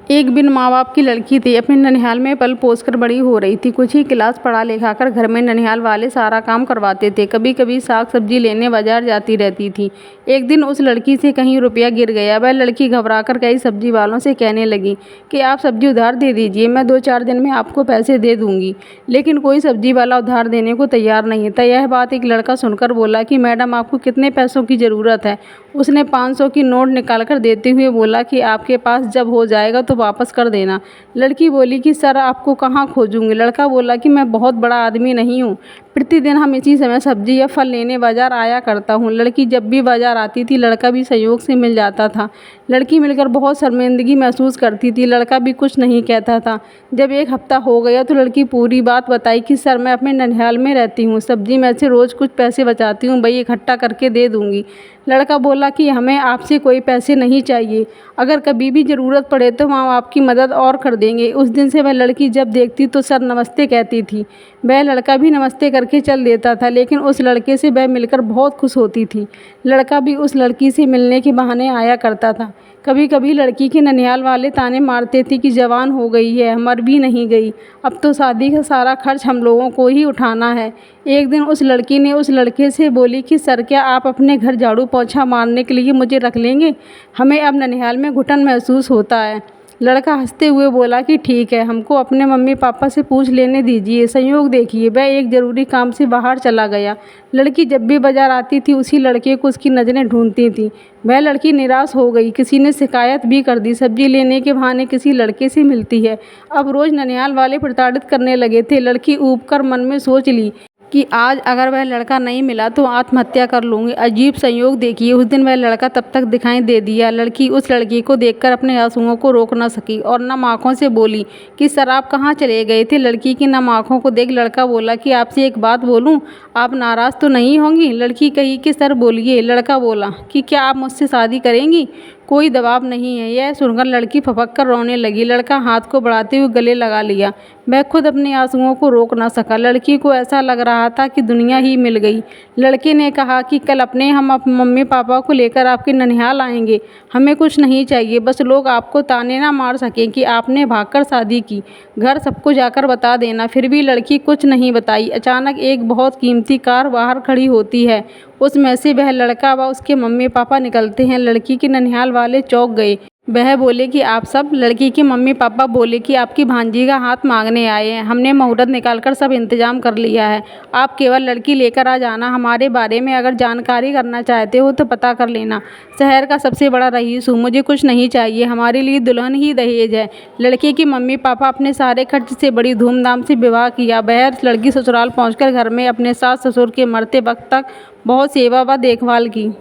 एक बिन माँ बाप की लड़की थी। अपने ननिहाल में पल पोस कर बड़ी हो रही थी। कुछ ही क्लास पढ़ा लिखाकर घर में ननिहाल वाले सारा काम करवाते थे। कभी कभी साग सब्जी लेने बाजार जाती रहती थी। एक दिन उस लड़की से कहीं रुपया गिर गया। वह लड़की घबराकर कई सब्जी वालों से कहने लगी कि आप सब्जी उधार दे दीजिए, मैं 2-4 दिन में आपको पैसे दे दूंगी। लेकिन कोई सब्जी वाला उधार देने को तैयार नहीं था। यह बात एक लड़का सुनकर बोला कि मैडम, आपको कितने पैसों की ज़रूरत है? उसने 500 की नोट निकालकर देते हुए बोला कि आपके पास जब हो जाएगा तो वापस कर देना। लड़की बोली कि सर, आपको कहाँ खोजूंगी? लड़का बोला कि मैं बहुत बड़ा आदमी नहीं हूँ, प्रतिदिन हम इसी समय सब्जी या फल लेने बाजार आया करता हूँ। लड़की जब भी बाजार आती थी, लड़का भी सहयोग से मिल जाता था। लड़की मिलकर बहुत शर्मिंदगी महसूस करती थी। लड़का भी कुछ नहीं कहता था। जब एक हफ्ता हो गया तो लड़की पूरी बात बताई कि सर, मैं अपने ननिहाल में रहती हूँ, सब्जी में से रोज़ कुछ पैसे बचाती हूँ, वही इकट्ठा करके दे दूँगी। लड़का बोला कि हमें आपसे कोई पैसे नहीं चाहिए, अगर कभी भी ज़रूरत पड़े तो हम आपकी मदद और कर देंगे। उस दिन से वह लड़की जब देखती तो सर नमस्ते कहती थी। वह लड़का भी नमस्ते करके चल देता था, लेकिन उस लड़के से वह मिलकर बहुत खुश होती थी। लड़का भी उस लड़की से मिलने के बहाने आया करता था। कभी कभी लड़की के ननिहाल वाले ताने मारते थे कि जवान हो गई है, मर भी नहीं गई, अब तो शादी का सारा खर्च हम लोगों को ही उठाना है। एक दिन उस लड़की ने उस लड़के से बोली कि सर, क्या आप अपने घर झाड़ू पोछा मारने के लिए मुझे रख लेंगे? हमें अब ननिहाल में घुटन महसूस होता है। लड़का हंसते हुए बोला कि ठीक है, हमको अपने मम्मी पापा से पूछ लेने दीजिए। संयोग देखिए, वह एक ज़रूरी काम से बाहर चला गया। लड़की जब भी बाजार आती थी, उसी लड़के को उसकी नज़रें ढूंढती थीं। वह लड़की निराश हो गई। किसी ने शिकायत भी कर दी, सब्जी लेने के बहाने किसी लड़के से मिलती है। अब रोज़ ननिहाल वाले प्रताड़ित करने लगे थे। लड़की ऊब कर मन में सोच ली कि आज अगर वह लड़का नहीं मिला तो आत्महत्या कर लूँगी। अजीब संयोग देखिए, उस दिन वह लड़का तब तक दिखाई दे दिया। लड़की उस लड़के को देखकर अपने आंसुओं को रोक न सकी और नम आँखों से बोली कि सर, आप कहाँ चले गए थे? लड़की की नम आँखों को देख लड़का बोला कि आपसे एक बात बोलूँ, आप नाराज़ तो नहीं होंगी? लड़की कही कि सर बोलिए। लड़का बोला कि क्या आप मुझसे शादी करेंगी? कोई दबाव नहीं है। यह सुनकर लड़की फपक कर रोने लगी। लड़का हाथ को बढ़ाते हुए गले लगा लिया। वह खुद अपने आंसुओं को रोक न सका। लड़की को ऐसा लग रहा था कि दुनिया ही मिल गई। लड़के ने कहा कि कल हम मम्मी पापा को लेकर आपके ननिहाल आएंगे। हमें कुछ नहीं चाहिए, बस लोग आपको ताने ना मार सकें कि आपने भागकर शादी की। घर सबको जाकर बता देना। फिर भी लड़की कुछ नहीं बताई। अचानक एक बहुत कीमती कार बाहर खड़ी होती है। उसमें से वह लड़का व उसके मम्मी पापा निकलते हैं। लड़की के ननिहाल वाले चौंक गए। वह बोले कि आप सब? लड़की के मम्मी पापा बोले कि आपकी भांजी का हाथ मांगने आए हैं। हमने मुहूर्त निकालकर सब इंतजाम कर लिया है। आप केवल लड़की लेकर आ जाना। हमारे बारे में अगर जानकारी करना चाहते हो तो पता कर लेना। शहर का सबसे बड़ा रईस हूँ, मुझे कुछ नहीं चाहिए। हमारे लिए दुल्हन ही दहेज है। लड़के के मम्मी पापा अपने सारे खर्च से बड़ी धूमधाम से विवाह किया। बहर लड़की ससुराल पहुँचकर घर में अपने सास ससुर के मरते वक्त तक बहुत सेवा व देखभाल की।